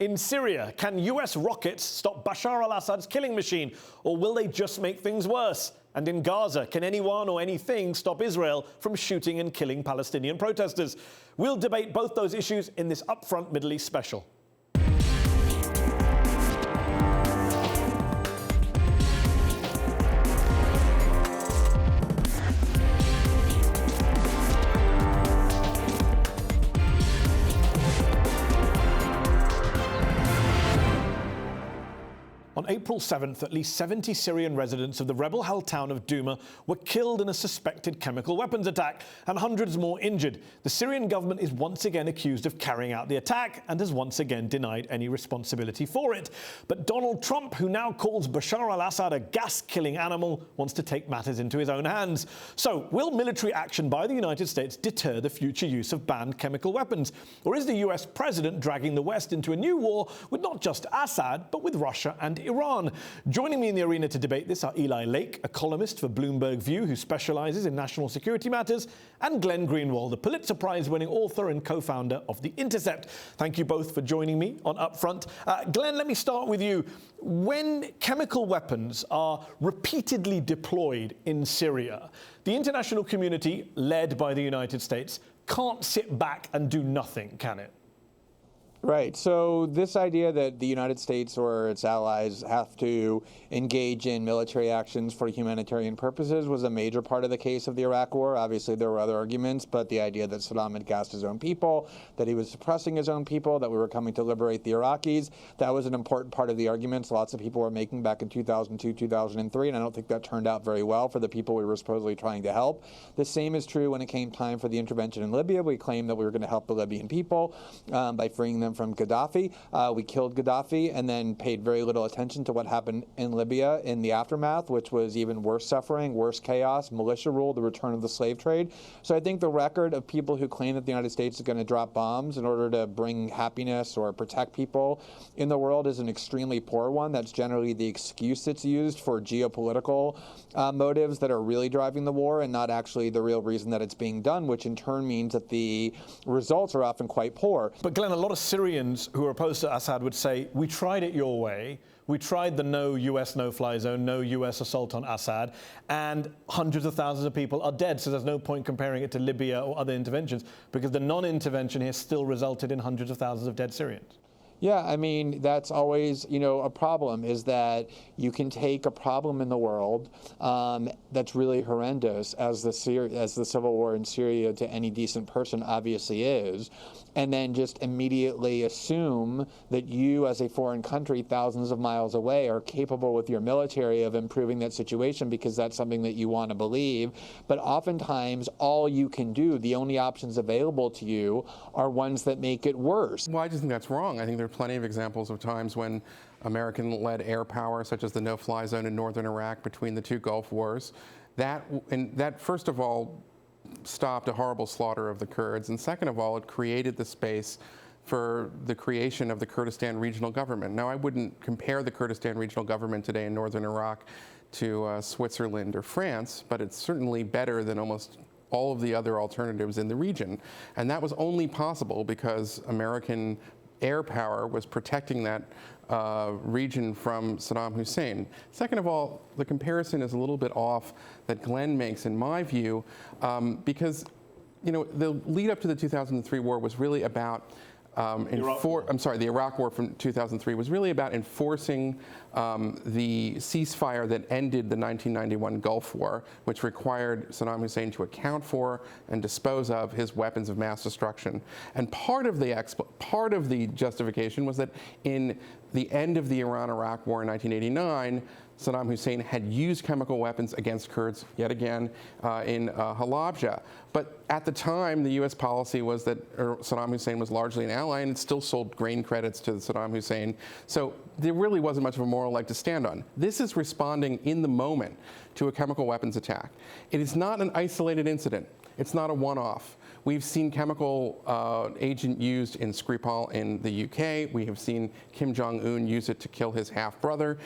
In Syria, can US rockets stop Bashar al-Assad's killing machine, or will they just make things worse? And in Gaza, can anyone or anything stop Israel from shooting and killing Palestinian protesters? We'll debate both those issues in this UpFront Middle East special. On April 7th, at least 70 Syrian residents of the rebel-held town of Douma were killed in a suspected chemical weapons attack, and hundreds more injured. The Syrian government is once again accused of carrying out the attack and has once again denied any responsibility for it. But Donald Trump, who now calls Bashar al-Assad a gas-killing animal, wants to take matters into his own hands. So, will military action by the United States deter the future use of banned chemical weapons? Or is the US president dragging the West into a new war with not just Assad, but with Russia and Iran? Joining me in the arena to debate this are Eli Lake, a columnist for Bloomberg View who specializes in national security matters, and Glenn Greenwald, the Pulitzer Prize-winning author and co-founder of The Intercept. Thank you both for joining me on UpFront. Glenn, let me start with you. When chemical weapons are repeatedly deployed in Syria, the international community, led by the United States, can't sit back and do nothing, can it? Right. So this idea that the United States or its allies have to engage in military actions for humanitarian purposes was a major part of the case of the Iraq War. Obviously, there were other arguments, but the idea that Saddam had gassed his own people, that he was suppressing his own people, that we were coming to liberate the Iraqis, that was an important part of the arguments lots of people were making back in 2002, 2003, and I don't think that turned out very well for the people we were supposedly trying to help. The same is true when it came time for the intervention in Libya. We claimed that we were going to help the Libyan people by freeing them from Gaddafi. We killed Gaddafi and then paid very little attention to what happened in Libya in the aftermath, which was even worse suffering, worse chaos, militia rule, the return of the slave trade. So I think the record of people who claim that the United States is going to drop bombs in order to bring happiness or protect people in the world is an extremely poor one. That's generally the excuse that's used for geopolitical motives that are really driving the war and not actually the real reason that it's being done, which in turn means that the results are often quite poor. But Glenn, a lot of Syrians who are opposed to Assad would say, we tried it your way. We tried the no US no-fly zone, no US assault on Assad, and hundreds of thousands of people are dead. So there's no point comparing it to Libya or other interventions because the non-intervention here still resulted in hundreds of thousands of dead Syrians. Yeah, I mean, that's always, a problem is that you can take a problem in the world that's really horrendous, as the civil war in Syria to any decent person obviously is, and then just immediately assume that you as a foreign country thousands of miles away are capable with your military of improving that situation because that's something that you want to believe. But oftentimes all you can do, the only options available to you are ones that make it worse. Well, I just think that's wrong. I think there are plenty of examples of times when American-led air power, such as the no-fly zone in northern Iraq between the two Gulf Wars, that first of all stopped a horrible slaughter of the Kurds, and second of all, it created the space for the creation of the Kurdistan Regional Government. Now, I wouldn't compare the Kurdistan Regional Government today in northern Iraq to Switzerland or France, but it's certainly better than almost all of the other alternatives in the region. And that was only possible because American air power was protecting that region from Saddam Hussein. Second of all, the comparison is a little bit off that Glenn makes, in my view, because the lead up to the 2003 war was really about the Iraq War from 2003 was really about enforcing the ceasefire that ended the 1991 Gulf War, which required Saddam Hussein to account for and dispose of his weapons of mass destruction. And part of the justification was that in the end of the Iran-Iraq War in 1989, Saddam Hussein had used chemical weapons against Kurds, yet again, in Halabja. But at the time, the U.S. policy was that Saddam Hussein was largely an ally, and it still sold grain credits to Saddam Hussein. So there really wasn't much of a moral leg to stand on. This is responding in the moment to a chemical weapons attack. It is not an isolated incident. It's not a one-off. We've seen chemical agent used in Skripal in the UK. We have seen Kim Jong-un use it to kill his half-brother.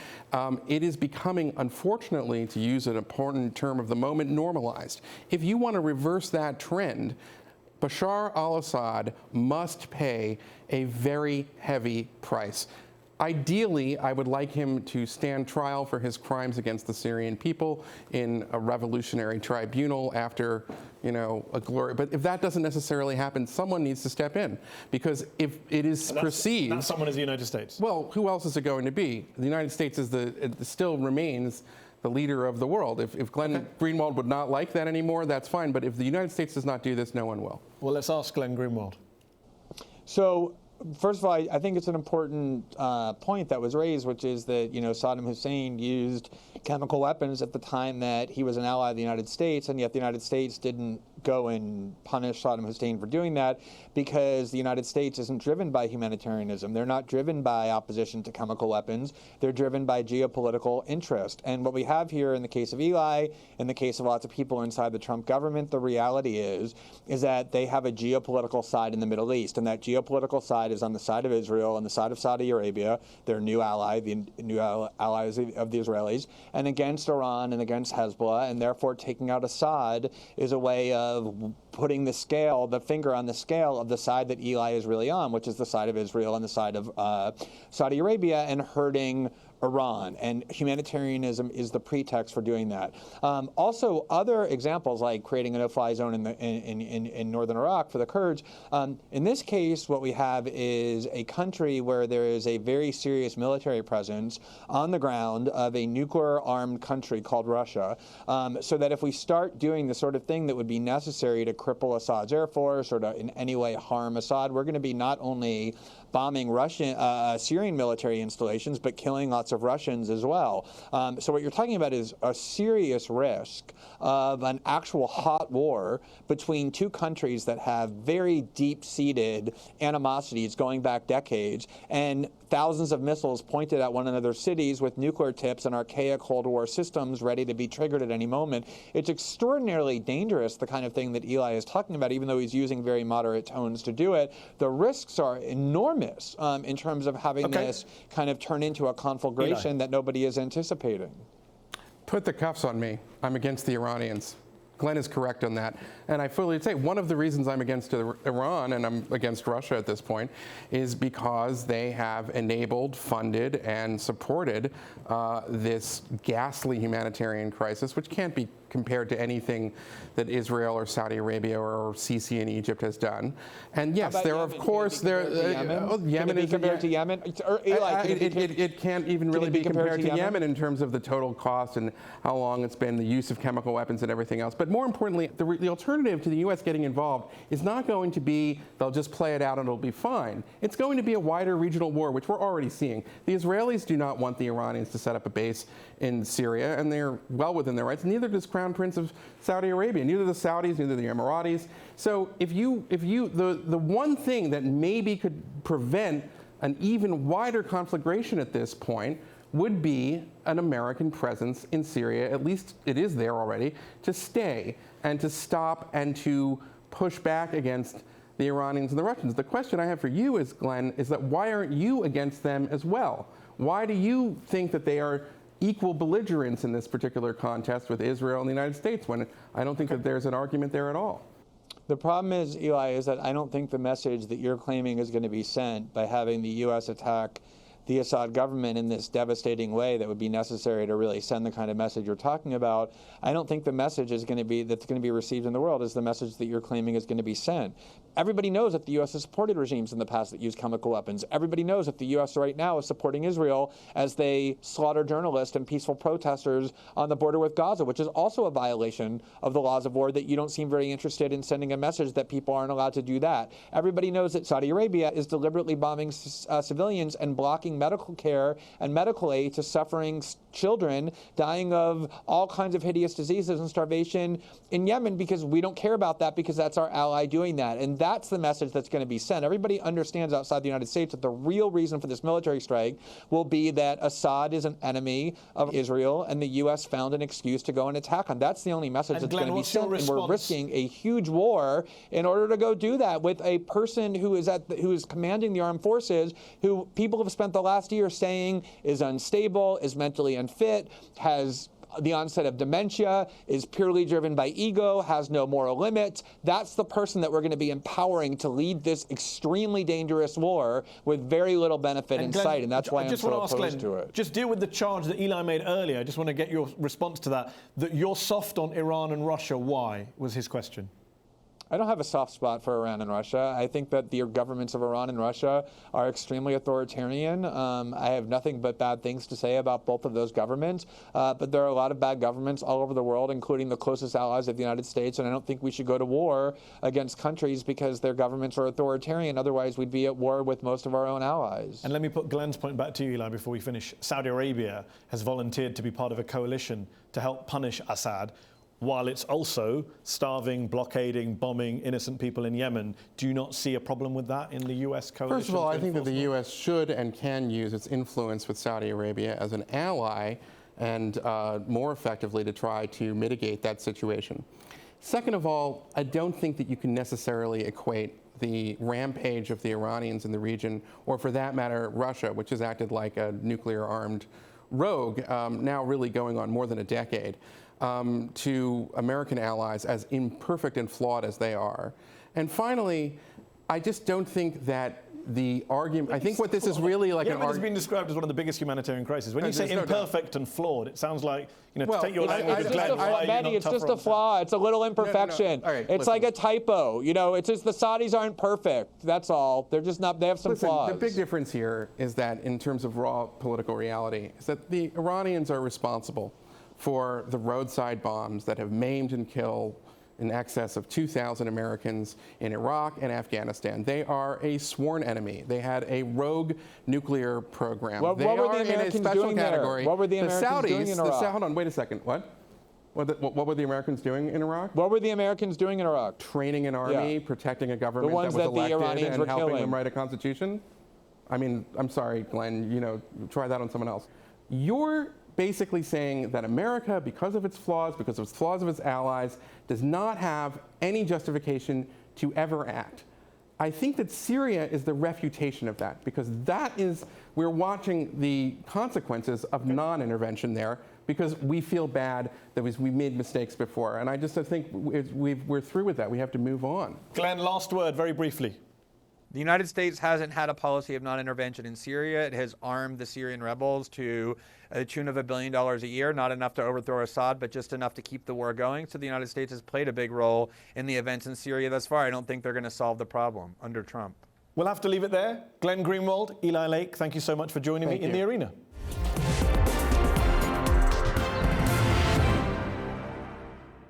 It is becoming, unfortunately, to use an important term of the moment, normalized. If you want to reverse that trend, Bashar al-Assad must pay a very heavy price. Ideally, I would like him to stand trial for his crimes against the Syrian people in a revolutionary tribunal after, a glory. But if that doesn't necessarily happen, someone needs to step in, because if it is perceived, that someone is the United States. Well, who else is it going to be? The United States still remains the leader of the world. If Glenn Greenwald would not like that anymore, that's fine. But if the United States does not do this, no one will. Well, let's ask Glenn Greenwald. So, first of all, I think it's an important point that was raised, which is that, Saddam Hussein used chemical weapons at the time that he was an ally of the United States, and yet the United States didn't go and punish Saddam Hussein for doing that, because the United States isn't driven by humanitarianism. They're not driven by opposition to chemical weapons. They're driven by geopolitical interest. And what we have here in the case of Eli, in the case of lots of people inside the Trump government, the reality is that they have a geopolitical side in the Middle East, and that geopolitical side is on the side of Israel, on the side of Saudi Arabia, their new ally, the new allies of the Israelis, and against Iran and against Hezbollah, and therefore taking out Assad is a way of putting the finger on the scale of the side that Eli is really on, which is the side of Israel and the side of Saudi Arabia, and hurting Iran, and humanitarianism is the pretext for doing that. Also, other examples like creating a no-fly zone in northern Iraq for the Kurds. In this case, what we have is a country where there is a very serious military presence on the ground of a nuclear-armed country called Russia, so that if we start doing the sort of thing that would be necessary to cripple Assad's air force or to in any way harm Assad, we're going to be not only bombing Syrian military installations, but killing lots of Russians as well. So what you're talking about is a serious risk of an actual hot war between two countries that have very deep-seated animosities going back decades, and thousands of missiles pointed at one another's cities with nuclear tips and archaic Cold War systems ready to be triggered at any moment. It's extraordinarily dangerous, the kind of thing that Eli is talking about, even though he's using very moderate tones to do it. The risks are enormous in terms of having this kind of turn into a conflagration that nobody is anticipating. Put the cuffs on me. I'm against the Iranians. Glenn is correct on that. And I fully say one of the reasons I'm against Iran and I'm against Russia at this point is because they have enabled, funded, and supported this ghastly humanitarian crisis, which can't be compared to anything that Israel or Saudi Arabia or Sisi in Egypt has done. And yes, there are, of course, Yemen is compared to Yemen. It can't even really be compared to Yemen in terms of the total cost and how long it's been, the use of chemical weapons and everything else. But more importantly, the alternative to the U.S. getting involved is not going to be they'll just play it out and it'll be fine. It's going to be a wider regional war, which we're already seeing. The Israelis do not want the Iranians to set up a base in Syria, and they're well within their rights. Neither does Crown Prince of Saudi Arabia, neither the Saudis, neither the Emiratis. So the one thing that maybe could prevent an even wider conflagration at this point would be an American presence in Syria, at least it is there already, to stay and to stop and to push back against the Iranians and the Russians. The question I have for you is, Glenn, is that why aren't you against them as well? Why do you think that they are equal belligerents in this particular contest with Israel and the United States, when I don't think that there's an argument there at all? The problem is, Eli, is that I don't think the message that you're claiming is going to be sent by having the U.S. attack the Assad government in this devastating way that would be necessary to really send the kind of message you're talking about. I don't think the message is going to be that's going to be received in the world is the message that you're claiming is going to be sent. Everybody knows that the U.S. has supported regimes in the past that use chemical weapons. Everybody knows that the U.S. right now is supporting Israel as they slaughter journalists and peaceful protesters on the border with Gaza, which is also a violation of the laws of war, that you don't seem very interested in sending a message that people aren't allowed to do that. Everybody knows that Saudi Arabia is deliberately bombing civilians and blocking medical care and medical aid to suffering children dying of all kinds of hideous diseases and starvation in Yemen, because we don't care about that, because that's our ally doing that. And that's the message that's going to be sent. Everybody understands outside the United States that the real reason for this military strike will be that Assad is an enemy of Israel, and the U.S. found an excuse to go and attack him. That's the only message that's going to be sent, and we're risking a huge war in order to go do that with a person who is commanding the armed forces, who people have spent the last year saying is unstable, is mentally unfit, has the onset of dementia, is purely driven by ego, has no moral limit. That's the person that we're going to be empowering to lead this extremely dangerous war with very little benefit in sight, and that's why I'm so opposed to it. Just deal with the charge that Eli made earlier. I just want to get your response to that you're soft on Iran and Russia. Why, was his question. I don't have a soft spot for Iran and Russia. I think that the governments of Iran and Russia are extremely authoritarian. I have nothing but bad things to say about both of those governments. But there are a lot of bad governments all over the world, including the closest allies of the United States. And I don't think we should go to war against countries because their governments are authoritarian. Otherwise, we'd be at war with most of our own allies. And let me put Glenn's point back to you, Eli, before we finish. Saudi Arabia has volunteered to be part of a coalition to help punish Assad, while it's also starving, blockading, bombing innocent people in Yemen. Do you not see a problem with that in the U.S. coalition? First of all, I think that the U.S. should and can use its influence with Saudi Arabia as an ally and more effectively to try to mitigate that situation. Second of all, I don't think that you can necessarily equate the rampage of the Iranians in the region, or for that matter, Russia, which has acted like a nuclear-armed rogue, now really going on more than a decade, to American allies, as imperfect and flawed as they are. And finally, I just don't think that the argument, I think what this is really like an argument. It's been described as one of the biggest humanitarian crises. When you say imperfect and flawed, it sounds like, to take your language with Glenn, it's just a flaw. It's a little imperfection. No. Right, it's like a typo. It's just the Saudis aren't perfect. That's all. They're just not, they have some flaws. The big difference here is that in terms of raw political reality, is that the Iranians are responsible for the roadside bombs that have maimed and killed in excess of 2,000 Americans in Iraq and Afghanistan. They are a sworn enemy. They had a rogue nuclear program. What were the Americans doing there? What were the Americans doing in Iraq? Hold on, wait a second. What were the Americans doing in Iraq? What were the Americans doing in Iraq? Training an army, protecting a government that was elected, and helping killing them write a constitution? I mean, I'm sorry, Glenn, try that on someone else. You're basically saying that America, because of its flaws of its allies, does not have any justification to ever act. I think that Syria is the refutation of that, because we're watching the consequences of non-intervention there, because we feel bad that we made mistakes before. And I just think we're through with that. We have to move on. Glenn, last word, very briefly. The United States hasn't had a policy of non-intervention in Syria. It has armed the Syrian rebels to the tune of $1 billion a year, not enough to overthrow Assad, but just enough to keep the war going. So the United States has played a big role in the events in Syria thus far. I don't think they're going to solve the problem under Trump. We'll have to leave it there. Glenn Greenwald, Eli Lake, thank you so much for joining me in the arena.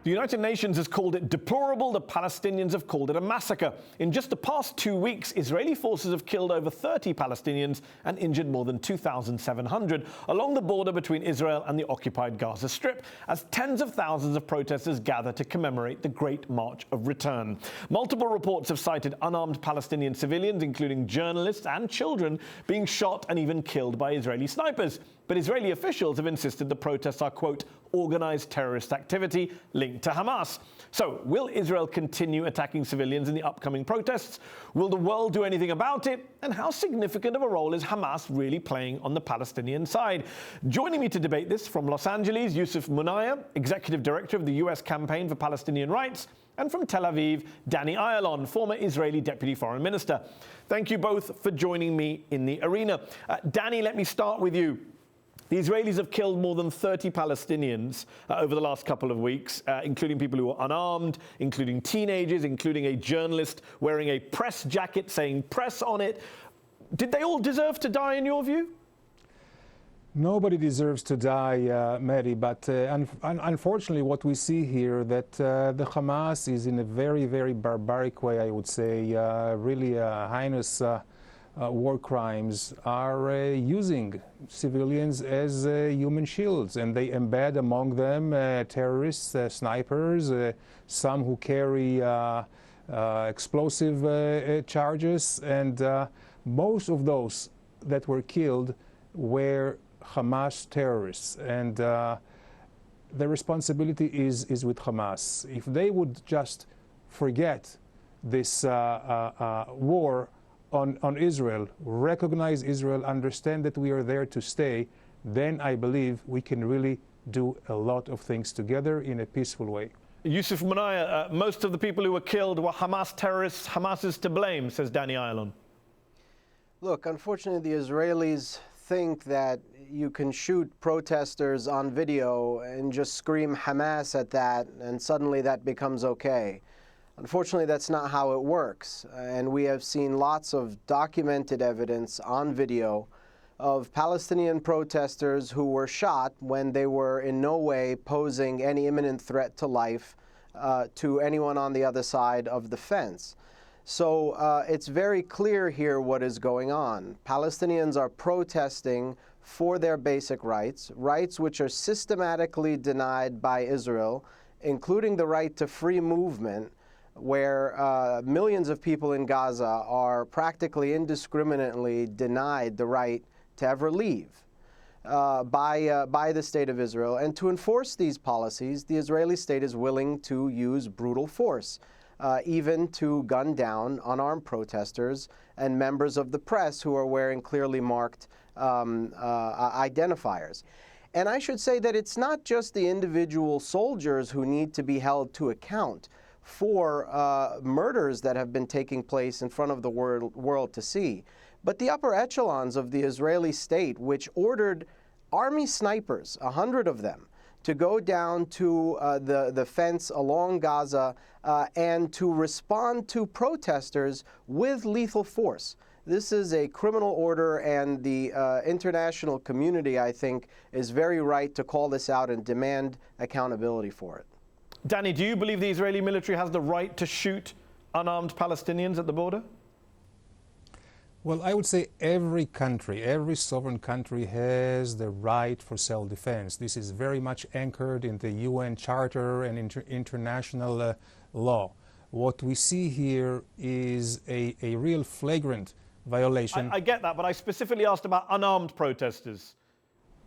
The United Nations has called it deplorable. The Palestinians have called it a massacre. In just the past 2 weeks, Israeli forces have killed over 30 Palestinians and injured more than 2,700 along the border between Israel and the occupied Gaza Strip, as tens of thousands of protesters gather to commemorate the Great March of Return. Multiple reports have cited unarmed Palestinian civilians, including journalists and children, being shot and even killed by Israeli snipers. But Israeli officials have insisted the protests are, quote, organized terrorist activity linked to Hamas. So, will Israel continue attacking civilians in the upcoming protests? Will the world do anything about it? And how significant of a role is Hamas really playing on the Palestinian side? Joining me to debate this from Los Angeles, Yousef Munayyer, Executive Director of the US Campaign for Palestinian Rights, and from Tel Aviv, Danny Ayalon, former Israeli Deputy Foreign Minister. Thank you both for joining me in the arena. Danny, let me start with you. The Israelis have killed more than 30 Palestinians over the last couple of weeks, including people who are unarmed, including teenagers, including a journalist wearing a press jacket saying press on it. Did they all deserve to die in your view? Nobody deserves to die, Mary, but unfortunately what we see here that the Hamas is in a very, very barbaric way, I would say, really heinous war crimes, are using civilians as human shields, and they embed among them terrorists, snipers, some who carry explosive charges, and most of those that were killed were Hamas terrorists, and the responsibility is with Hamas. If they would just forget this war on Israel, recognize Israel, understand that we are there to stay, then I believe we can really do a lot of things together in a peaceful way. Yousef Munayyer, most of the people who were killed were Hamas terrorists. Hamas is to blame, says Danny Ayalon. Look, unfortunately, the Israelis think that you can shoot protesters on video and just scream Hamas at that, and suddenly that becomes okay. Unfortunately, that's not how it works. And we have seen lots of documented evidence on video of Palestinian protesters who were shot when they were in no way posing any imminent threat to life to anyone on the other side of the fence. So it's very clear here what is going on. Palestinians are protesting for their basic rights, rights which are systematically denied by Israel, including the right to free movement, where millions of people in Gaza are practically indiscriminately denied the right to ever leave by the state of Israel. And to enforce these policies, the Israeli state is willing to use brutal force, even to gun down unarmed protesters and members of the press who are wearing clearly marked identifiers. And I should say that it's not just the individual soldiers who need to be held to account for murders that have been taking place in front of the world to see, but the upper echelons of the Israeli state, which ordered army snipers, 100 of them, to go down to the fence along Gaza and to respond to protesters with lethal force. This is a criminal order, and the international community, I think, is very right to call this out and demand accountability for it. Danny, do you believe the Israeli military has the right to shoot unarmed Palestinians at the border? Well, I would say every country, every sovereign country has the right for self-defense. This is very much anchored in the UN Charter and international law. What we see here is a real flagrant violation. I get that, but I specifically asked about unarmed protesters.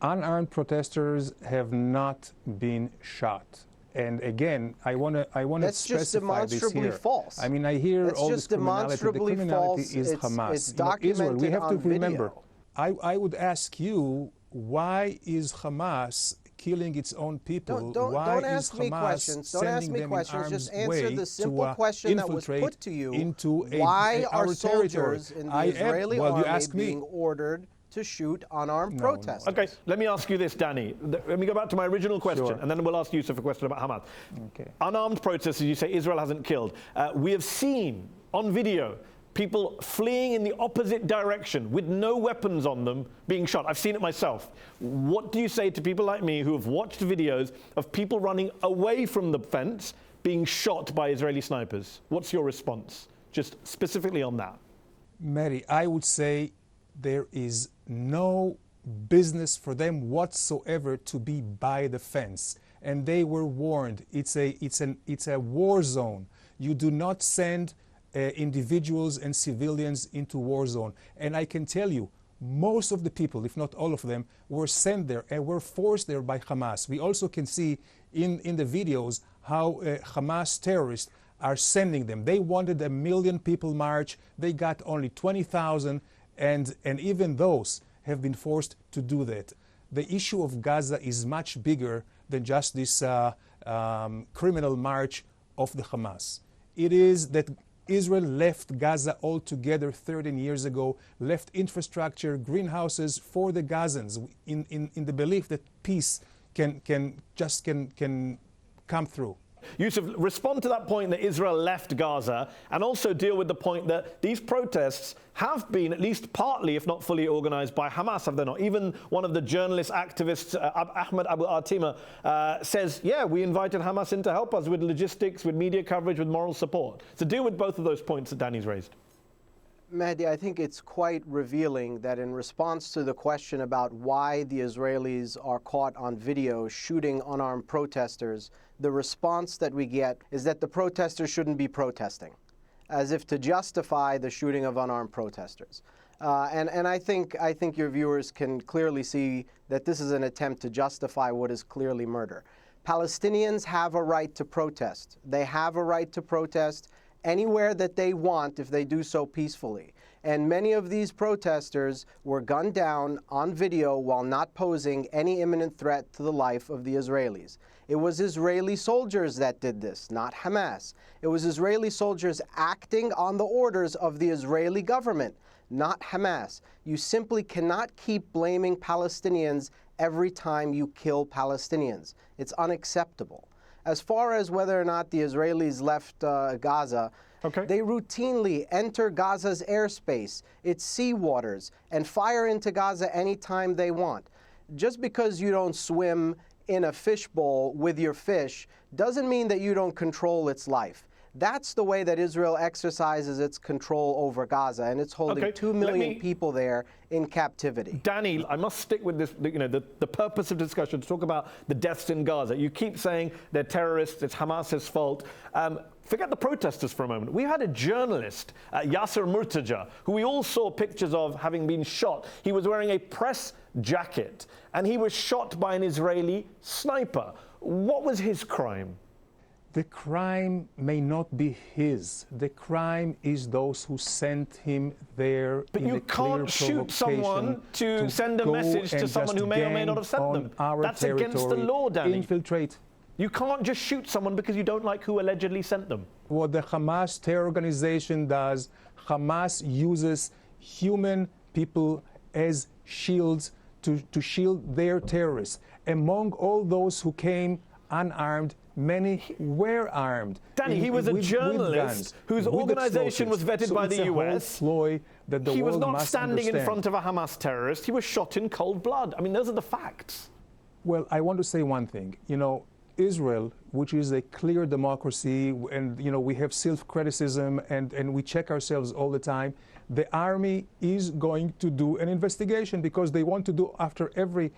Unarmed protesters have not been shot. And again, I want to specify this here. That's just demonstrably false. I mean, I hear That's all just this criminality. The criminality is Hamas. It's documented Israel, we have to on remember. video. I would ask you, why is Hamas killing its own people? Don't is ask me Hamas questions. Don't ask me sending them in questions. Just arms answer way the simple to, question that was infiltrate put to you. into Why our are soldiers territory? in the Israeli well, you army ask me. being ordered to shoot unarmed protesters? Okay, let me ask you this, Danny. Let me go back to my original question, Sure. and then we'll ask Yousef a question about Hamas. Okay. Unarmed protesters, you say Israel hasn't killed. We have seen on video people fleeing in the opposite direction with no weapons on them being shot. I've seen it myself. What do you say to people like me who have watched videos of people running away from the fence being shot by Israeli snipers? What's your response, just specifically on that? Mary, I would say there is no business for them whatsoever to be by the fence. And they were warned. It's a war zone. You do not send individuals and civilians into war zone. And I can tell you, most of the people, if not all of them, were sent there and were forced there by Hamas. We also can see in the videos how Hamas terrorists are sending them. They wanted 1 million people march. They got only 20,000. And even those have been forced to do that. The issue of Gaza is much bigger than just this criminal march of the Hamas. It is that Israel left Gaza altogether 13 years ago, left infrastructure, greenhouses for the Gazans in the belief that peace can come through. Yousef, respond to that point that Israel left Gaza, and also deal with the point that these protests have been at least partly, if not fully, organized by Hamas, have they not? Even one of the journalist activists, Ahmed Abu Atima, says, yeah, we invited Hamas in to help us with logistics, with media coverage, with moral support. So deal with both of those points that Danny's raised. Mehdi, I think it's quite revealing that in response to the question about why the Israelis are caught on video shooting unarmed protesters, the response that we get is that the protesters shouldn't be protesting, as if to justify the shooting of unarmed protesters. And I think your viewers can clearly see that this is an attempt to justify what is clearly murder. Palestinians have a right to protest. They have a right to protest anywhere that they want if they do so peacefully. And many of these protesters were gunned down on video while not posing any imminent threat to the life of the Israelis. It was Israeli soldiers that did this, not Hamas. It was Israeli soldiers acting on the orders of the Israeli government, not Hamas. You simply cannot keep blaming Palestinians every time you kill Palestinians. It's unacceptable. As far as whether or not the Israelis left Gaza, they routinely enter Gaza's airspace, its sea waters, and fire into Gaza anytime they want. Just because you don't swim in a fishbowl with your fish doesn't mean that you don't control its life. That's the way that Israel exercises its control over Gaza, and it's holding 2 million people there in captivity. Danny, I must stick with this, the purpose of discussion, to talk about the deaths in Gaza. You keep saying they're terrorists, it's Hamas's fault. Forget the protesters for a moment. We had a journalist, Yasser Murtaja, who we all saw pictures of having been shot. He was wearing a press jacket, and he was shot by an Israeli sniper. What was his crime? The crime may not be his. The crime is those who sent him there. But you can't shoot someone to send a message to someone who may or may not have sent them. That's against the law, Danny. Infiltrate. You can't just shoot someone because you don't like who allegedly sent them. What the Hamas terror organization does, Hamas uses human people as shields to shield their terrorists. Among all those who came unarmed, many were armed. Danny, he was a journalist whose organization was vetted by the US. He was not standing in front of a Hamas terrorist. He was shot in cold blood. I mean, those are the facts. Well, I want to say one thing. Israel, which is a clear democracy, and we have self-criticism and we check ourselves all the time. The army is going to do an investigation because they want to do after every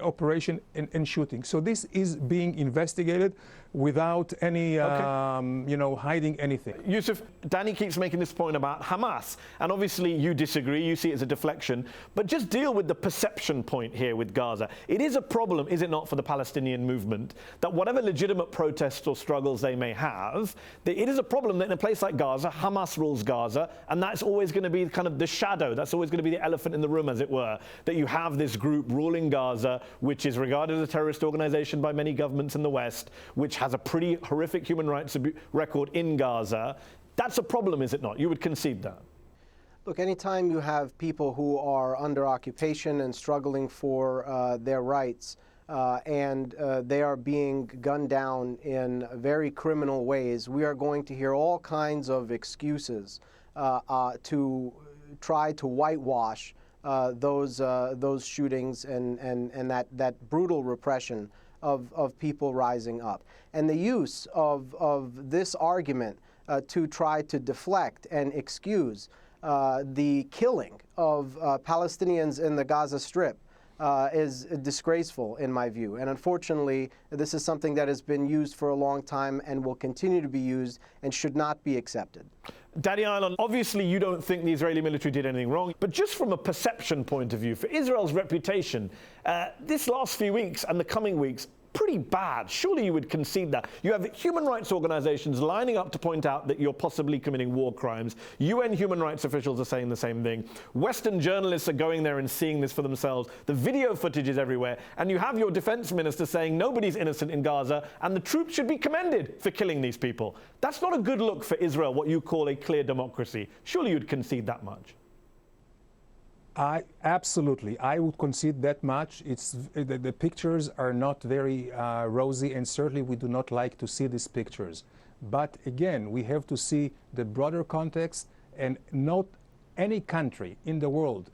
operation and shooting. So this is being investigated without any, hiding anything. Yousef, Danny keeps making this point about Hamas, and obviously you disagree, you see it as a deflection, but just deal with the perception point here with Gaza. It is a problem, is it not, for the Palestinian movement, that whatever legitimate protests or struggles they may have, it is a problem that in a place like Gaza, Hamas rules Gaza, and that's always going to be kind of the shadow, that's always going to be the elephant in the room, as it were, that you have this group ruling Gaza, which is regarded as a terrorist organization by many governments in the West, which has a pretty horrific human rights record in Gaza. That's a problem, is it not? You would concede that. Look, anytime you have people who are under occupation and struggling for their rights, and they are being gunned down in very criminal ways, we are going to hear all kinds of excuses to try to whitewash those shootings and that brutal repression of people rising up. And the use of this argument to try to deflect and excuse the killing of Palestinians in the Gaza Strip is disgraceful in my view. And unfortunately, this is something that has been used for a long time and will continue to be used and should not be accepted. Danny Ayalon, obviously you don't think the Israeli military did anything wrong, but just from a perception point of view, for Israel's reputation, this last few weeks and the coming weeks, pretty bad. Surely you would concede that. You have human rights organizations lining up to point out that you're possibly committing war crimes. UN human rights officials are saying the same thing. Western journalists are going there and seeing this for themselves. The video footage is everywhere. And you have your defense minister saying nobody's innocent in Gaza and the troops should be commended for killing these people. That's not a good look for Israel, what you call a clear democracy. Surely you'd concede that much. Absolutely. I would concede that much. The pictures are not very rosy, and certainly we do not like to see these pictures. But again, we have to see the broader context, and not any country in the world,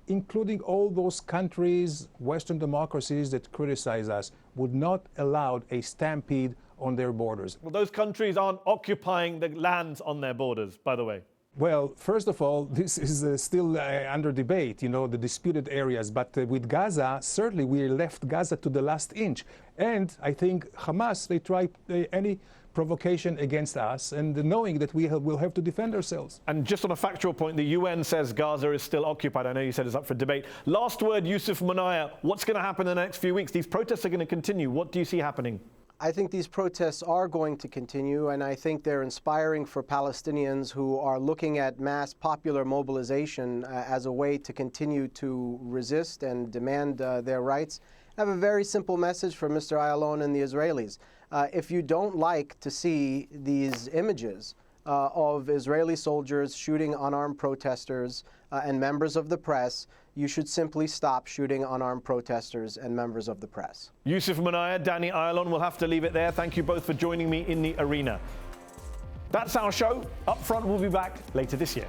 including all those countries, Western democracies that criticize us, would not allow a stampede on their borders. Well, those countries aren't occupying the lands on their borders, by the way. Well, first of all, this is still under debate, the disputed areas. But with Gaza, certainly we left Gaza to the last inch. And I think Hamas, they try any provocation against us, and knowing that we will have to defend ourselves. And just on a factual point, the UN says Gaza is still occupied. I know you said it's up for debate. Last word, Yousef Munayyer, what's going to happen in the next few weeks? These protests are going to continue. What do you see happening? I think these protests are going to continue, and I think they're inspiring for Palestinians who are looking at mass popular mobilization as a way to continue to resist and demand their rights. I have a very simple message for Mr. Ayalon and the Israelis. If you don't like to see these images of Israeli soldiers shooting unarmed protesters and members of the press, you should simply stop shooting unarmed protesters and members of the press. Yousef Munayyer, Danny Ayalon, we'll have to leave it there. Thank you both for joining me in the arena. That's our show. Up Front will be back later this year.